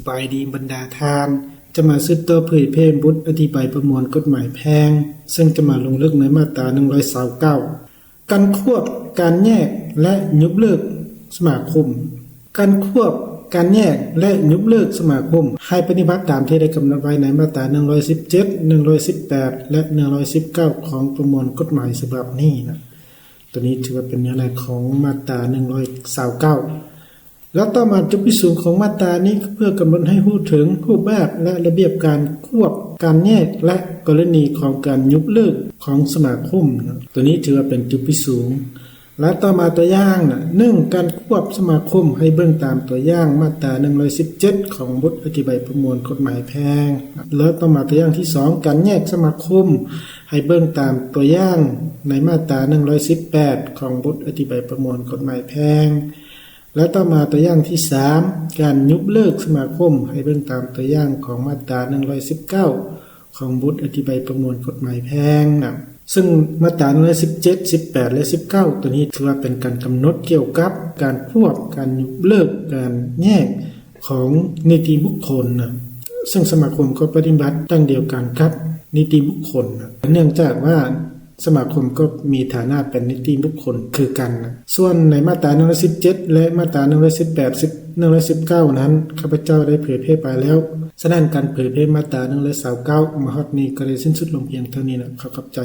บายดีบรรดาทานจะมาสืบต่อเผยแพร่บทอธิบายประมวลกฎหมายแพ่งซึ่งจะมาลงลึกในมาตรา129การควบการแยกและยุบเลิกสมาคมการควบการแยกและยุบเลิกสมาคมให้ปฏิบัติตามที่ได้กำหนดไว้ในมาตรา117 118และ119ของประมวลกฎหมายฉบับนี้นะตัวนี้ถือว่าเป็นเนื้อหาของมาตรา129แล้วต่อมาจุดประสงค์ของมาตรานี้เพื่อกำหนดให้รู้ถึงรูปแบบและระเบียบการควบการแยกและกรณีของการยุบเลิกของสมาคมตัวนี้ถือว่าเป็นจุดประสงค์และต่อมาตัวอย่าง1การควบสมาคมให้เบิ่งตามตัวอย่างมาตรา117ของบทอธิบายประมวลกฎหมายแพ่งแล้วต่อมาตัวอย่างที่2การแยกสมาคมให้เบิ่งตามตัวอย่างในมาตรา118ของบทอธิบายประมวลกฎหมายแพ่งและต่อมาตัวอย่างที่3การยุบเลิกสมาคมให้เบิ่งตามตัวอย่างของมาตรา119ของบทอธิบายประมวลกฎหมายแพ่งซึ่งมาตรา117 18และ19ตัวนี้ถือว่าเป็นการกำหนดเกี่ยวกับการควบการยุบเลิกการแยกของนิติบุคคลซึ่งสมาคมก็ปฏิบัติดังเดียวกันครับนิติบุคคลเนื่องจากว่าสมาคมก็มีฐานะเป็นนิติบุคคลคือกันส่วนในมาตรา117และมาตรา118 119นั้นข้าพเจ้าได้เผยแพร่ไปแล้วฉะนั้นการเผยแพร่มาตรา129มาฮอดนี้ก็ได้สิ้นสุดลงเพียงเท่านี้นะขอบใจ